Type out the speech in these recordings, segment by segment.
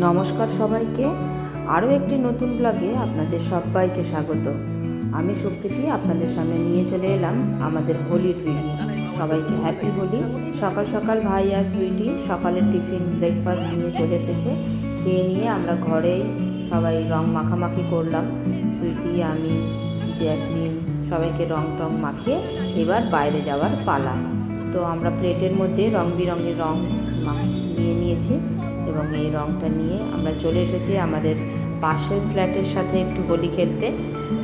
নমস্কার সবাইকে, আরও একটি নতুন ব্লগে আপনাদের সবাইকে স্বাগত। আমি সুপ্রীতি আপনাদের সামনে নিয়ে চলে এলাম আমাদের হোলির ভিডিও। সবাইকে হ্যাপি হোলি। সকাল সকাল ভাই আর সুইটি সকালের টিফিন ব্রেকফাস্ট নিয়ে চলে এসেছে। খেয়ে নিয়ে আমরা ঘরেই সবাই রং মাখামাখি করলাম। সুইটি, আমি, জ্যাসলিন সবাইকে রং টং মাখিয়ে এবার বাইরে যাওয়ার পালা। তো আমরা প্লেটের মধ্যে রং বেরঙের রং নিয়ে নিয়েছি এবং এই রংটা নিয়ে আমরা চলে এসেছি আমাদের পাশের ফ্ল্যাটের সাথে একটু হোলি খেলতে।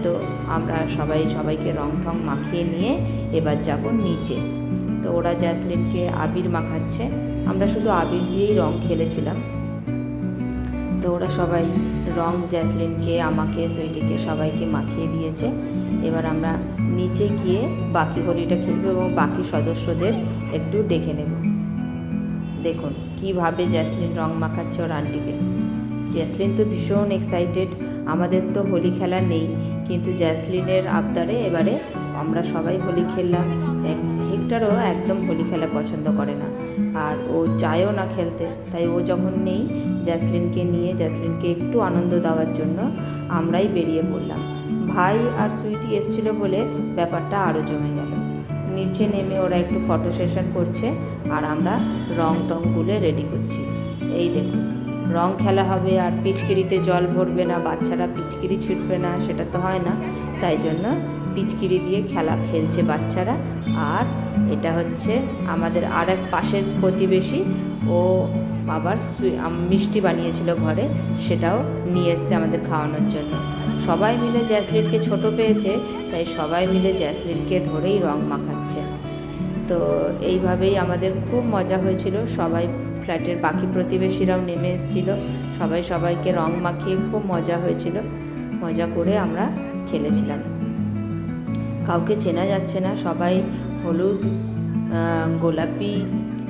তো আমরা সবাইকে রং টং মাখিয়ে নিয়ে এবার যাব নিচে। তো ওরা জ্যাসলিনকে আবির মাখাচ্ছে, আমরা শুধু আবির দিয়েই রং খেলেছিলাম। তো ওরা সবাই রং জ্যাসলিনকে, আমাকে, সুইটিকে সবাইকে মাখিয়ে দিয়েছে। এবার আমরা নিচে গিয়ে বাকি হোলিটা খেলবো এবং বাকি সদস্যদের একটু ডেকে নেব। দেখুন কীভাবে জ্যাসলিন রং মাখাচ্ছে ওর আন্টিকে। জ্যাসলিন তো ভীষণ এক্সাইটেড। আমাদের তো হোলি খেলা নেই, কিন্তু জ্যাসলিনের আবদারে এবারে আমরা সবাই হোলি খেললাম। হেক্টরও একদম হোলি খেলা পছন্দ করে না, আর ও চায়ও না খেলতে। তাই ও যখন নেই, জ্যাসলিনকে নিয়ে জ্যাসলিনকে একটু আনন্দ দেওয়ার জন্য আমরাই বেরিয়ে পড়লাম। ভাই আর সুইটি এসেছিলো বলে ব্যাপারটা আরও জমে গেল। নিচে নেমে ওরা একটু ফটো সেশন করছে আর আমরা রং টং গুলে রেডি করছি। এই দেখুন, রং খেলা হবে আর পিচকিরিতে জল ভরবে না, বাচ্চারা পিচকিরি ছুটবে না, সেটা তো হয় না। তাই জন্য পিচকিরি দিয়ে খেলছে বাচ্চারা। আর এটা হচ্ছে আমাদের আর এক পাশের প্রতিবেশী, ও আবার মিষ্টি বানিয়েছিল ঘরে, সেটাও নিয়ে এসছে আমাদের খাওয়ানোর জন্য। সবাই মিলে জ্যাসলিনকে ছোট পেয়েছে, তাই সবাই মিলে জ্যাসলিনকে ধরেই রং মাখাচ্ছে। তো এইভাবেই আমাদের খুব মজা হয়েছিল। সবাই ফ্ল্যাটের বাকি প্রতিবেশীরাও নেমে এসেছিল, সবাইকে রং মাখিয়ে খুব মজা হয়েছিল। মজা করে আমরা খেলেছিলাম। কাউকে চেনা যাচ্ছে না, সবাই হলুদ, গোলাপি,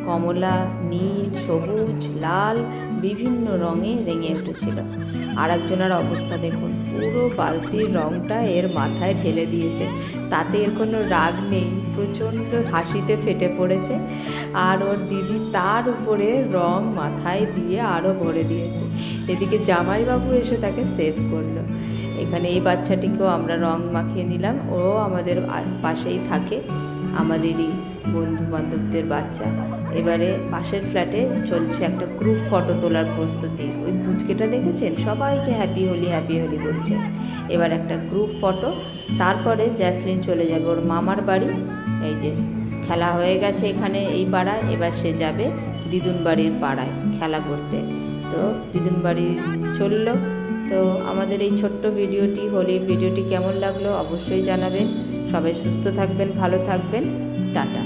কমলা, নীল, সবুজ, লাল বিভিন্ন রঙে রেঙে উঠেছিল। আর একজনের অবস্থা দেখুন, পুরো বালতির রঙটা এর মাথায় ঢেলে দিয়েছে। তাতে এর কোনো রাগ নেই, প্রচণ্ড হাসিতে ফেটে পড়েছে। আর ওর দিদি তার উপরে রং মাথায় দিয়ে আরও ভরে দিয়েছে। এদিকে জামাইবাবু এসে তাকে সেভ করলো। এখানে এই বাচ্চাটিকেও আমরা রং মাখিয়ে নিলাম। ও আমাদের পাশেই থাকে, আমাদেরই বন্ধু বান্ধবদের বাচ্চা। এবারে পাশের ফ্ল্যাটে চলছে একটা গ্রুপ ফটো তোলার প্রস্তুতি। ওই পুচকেটা দেখেছেন, সবাইকে হ্যাপি হোলি বলছে। এবার একটা গ্রুপ ফটো, তারপরে জ্যাসলিন চলে যাবে ওর মামার বাড়ি। এই যে খেলা হয়ে গেছে এখানে এই পাড়ায়, এবার সে যাবে দিদুন বাড়ির পাড়ায় খেলা করতে। তো দিদুন বাড়ি চলল। তো আমাদের এই ছোট্ট হোলির ভিডিওটি কেমন লাগলো অবশ্যই জানাবেন। সবাই সুস্থ থাকবেন, ভালো থাকবেন। টাটা।